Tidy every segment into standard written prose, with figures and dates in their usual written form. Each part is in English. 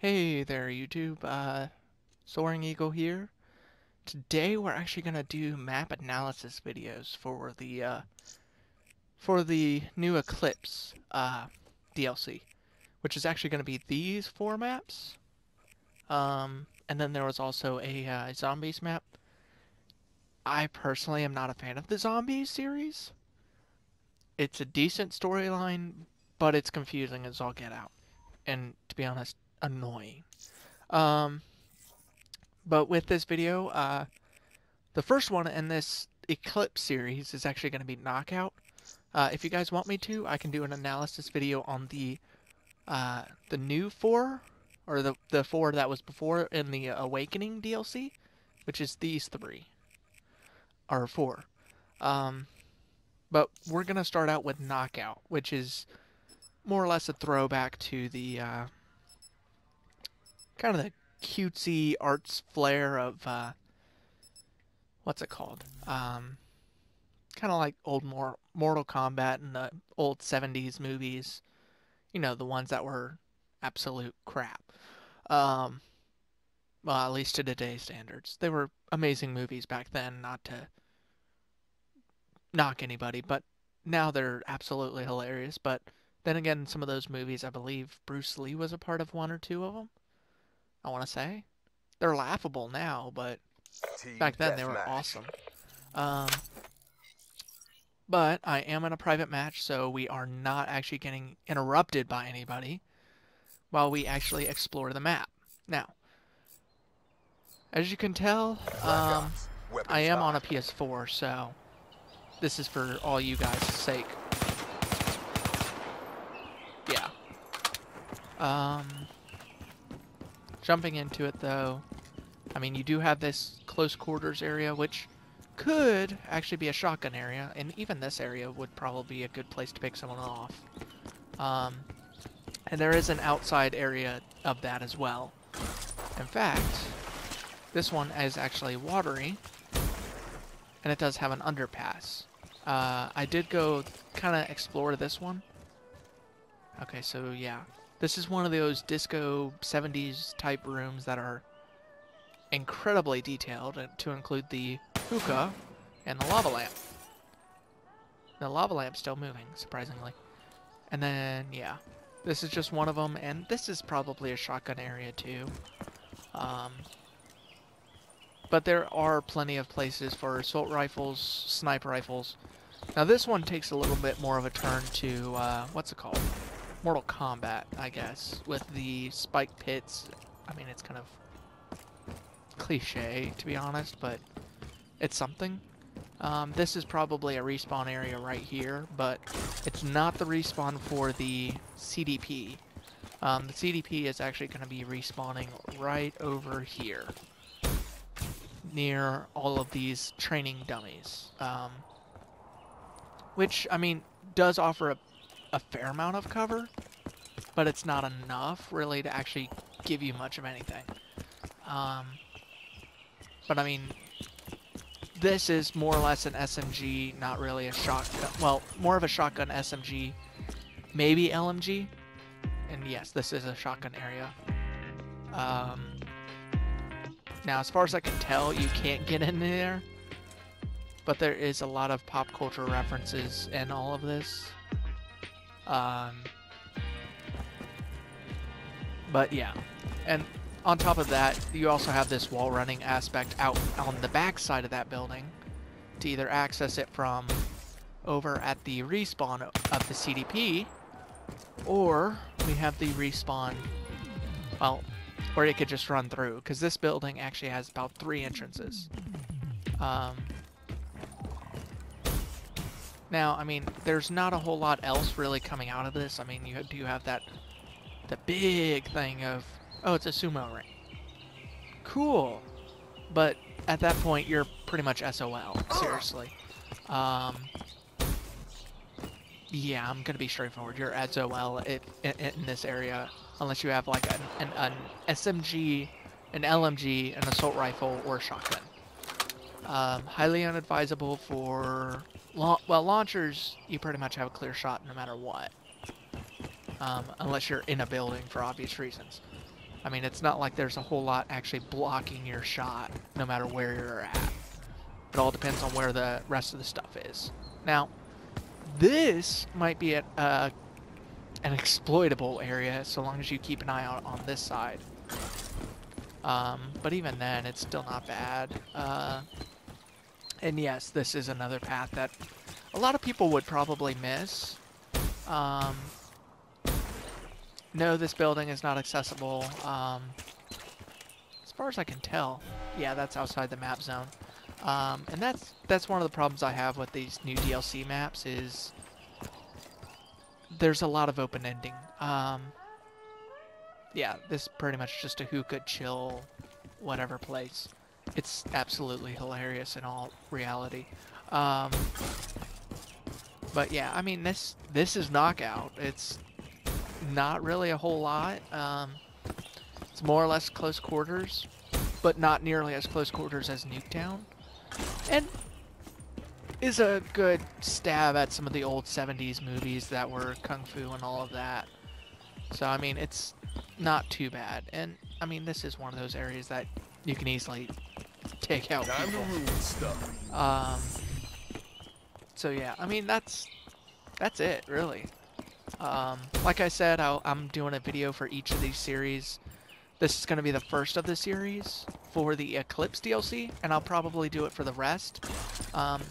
Hey there, YouTube. Soaring Eagle here. Today we're actually gonna do map analysis videos for the new Eclipse DLC, which is actually gonna be these four maps. And then there was also a zombies map. I personally am not a fan of the zombies series. It's a decent storyline, but it's confusing as all get out, and to be honest, annoying. Um, but with this video, the first one in this Eclipse series is actually going to be Knockout. If you guys want me to, I can do an analysis video on the new four, or the four that was before in the Awakening DLC, which is these three, or four. Um, but we're going to start out with Knockout, which is more or less a throwback to the kind of the cutesy arts flair of what's it called? Kind of like old Mortal Kombat and the old 70s movies. You know, the ones that were absolute crap. Um, well, at least to today's standards. They were amazing movies back then, not to knock anybody, but now they're absolutely hilarious. But then again, some of those movies, I believe Bruce Lee was a part of one or two of them, I want to say. They're laughable now, but Team back then they were deathmatch. awesome. Um, But I am in a private match, so we are not actually getting interrupted by anybody while we actually explore the map. Now, as you can tell, Blackout. I Weapons am on a hot. PS4, so this is for all you guys' sake. Yeah. Um, Jumping into it, though, I mean, you do have this close quarters area, which could actually be a shotgun area, and even this area would probably be a good place to pick someone off. And there is an outside area of that as well. In fact, this one is actually watery, and it does have an underpass. I did go kind of explore this one. Okay, so yeah. This is one of those disco 70s type rooms that are incredibly detailed, to include the hookah and the lava lamp. The lava lamp's still moving, surprisingly. And then, yeah. This is just one of them, and this is probably a shotgun area too. Um, but there are plenty of places for assault rifles, sniper rifles. Now this one takes a little bit more of a turn to, what's it called? Mortal Kombat, I guess, with the spike pits. I mean, it's kind of cliche, to be honest, but it's something. This is probably a respawn area right here, but it's not the respawn for the CDP. The CDP is actually going to be respawning right over here, near all of these training dummies. Which, I mean, does offer a fair amount of cover, but it's not enough, really, to actually give you much of anything. But, I mean, this is more or less an SMG, not really a shotgun. Well, more of a shotgun SMG, maybe LMG. And yes, this is a shotgun area. Now, as far as I can tell, you can't get in there. But there is a lot of pop culture references in all of this. But yeah. And on top of that, you also have this wall running aspect out on the back side of that building to either access it from over at the respawn of the CDP, or we have the respawn, well, where you could just run through, because this building actually has about 3 entrances. Now, I mean, there's not a whole lot else really coming out of this. I mean, you do have the big thing of, oh, it's a sumo ring. Cool. But at that point, you're pretty much SOL. Seriously. Yeah, I'm gonna be straightforward. You're SOL in this area, unless you have like an SMG, an LMG, an assault rifle, or a shotgun. Highly unadvisable for launchers. You pretty much have a clear shot no matter what, unless you're in a building for obvious reasons. I mean, it's not like there's a whole lot actually blocking your shot, no matter where you're at. It all depends on where the rest of the stuff is. Now, this might be an exploitable area, so long as you keep an eye out on this side. But even then, it's still not bad. And yes, this is another path that a lot of people would probably miss. No, this building is not accessible. As far as I can tell, yeah, that's outside the map zone. And that's one of the problems I have with these new DLC maps is there's a lot of open ending. Yeah, this is pretty much just a hookah, chill, whatever place. It's absolutely hilarious in all reality. But yeah, I mean, this is Knockout. It's not really a whole lot. It's more or less close quarters, but not nearly as close quarters as Nuketown. And is a good stab at some of the old 70s movies that were kung fu and all of that. So, I mean, it's not too bad. And, I mean, this is one of those areas that you can easily take out people. So, yeah, I mean, that's it, really. Like I said, I'm doing a video for each of these series. This is going to be the first of the series for the Eclipse DLC, and I'll probably do it for the rest.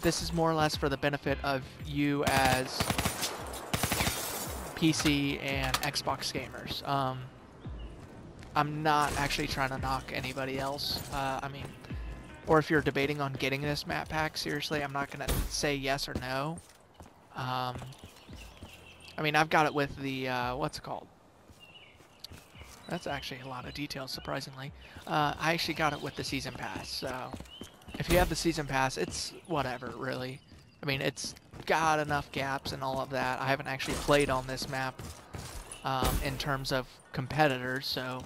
This is more or less for the benefit of you as PC and Xbox gamers. I'm not actually trying to knock anybody else. I mean, or if you're debating on getting this map pack, seriously, I'm not going to say yes or no. I mean, I've got it with the, what's it called? That's actually a lot of details, surprisingly. I actually got it with the Season Pass, so if you have the Season Pass, it's whatever, really. I mean, it's got enough gaps and all of that. I haven't actually played on this map in terms of competitors, so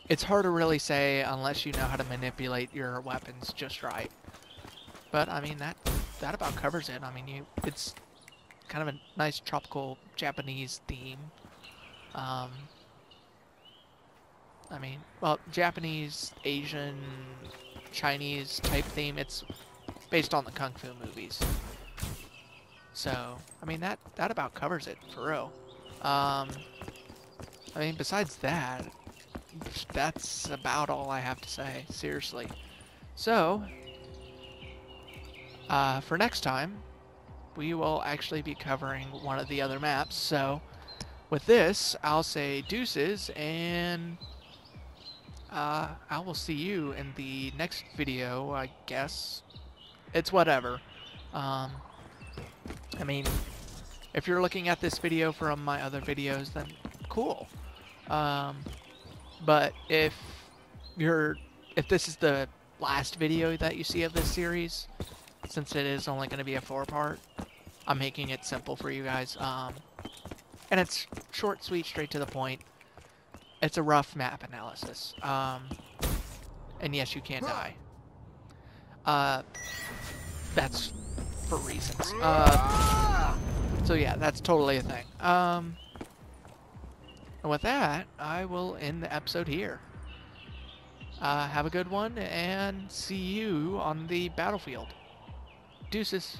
it's hard to really say unless you know how to manipulate your weapons just right. But, I mean, that about covers it. I mean, it's kind of a nice tropical Japanese theme. I mean, well, Japanese, Asian, Chinese type theme. It's based on the Kung Fu movies. So, I mean, that about covers it, for real. I mean, besides that, that's about all I have to say, seriously. So, for next time, we will actually be covering one of the other maps. So, with this, I'll say deuces, and I will see you in the next video, I guess. It's whatever. I mean, if you're looking at this video from my other videos, then cool. But if this is the last video that you see of this series, since it is only going to be a 4-part, I'm making it simple for you guys. And it's short, sweet, straight to the point. It's a rough map analysis. And yes, you can die. That's for reasons. So yeah, that's totally a thing. And with that, I will end the episode here. Have a good one, and see you on the battlefield. Deuces.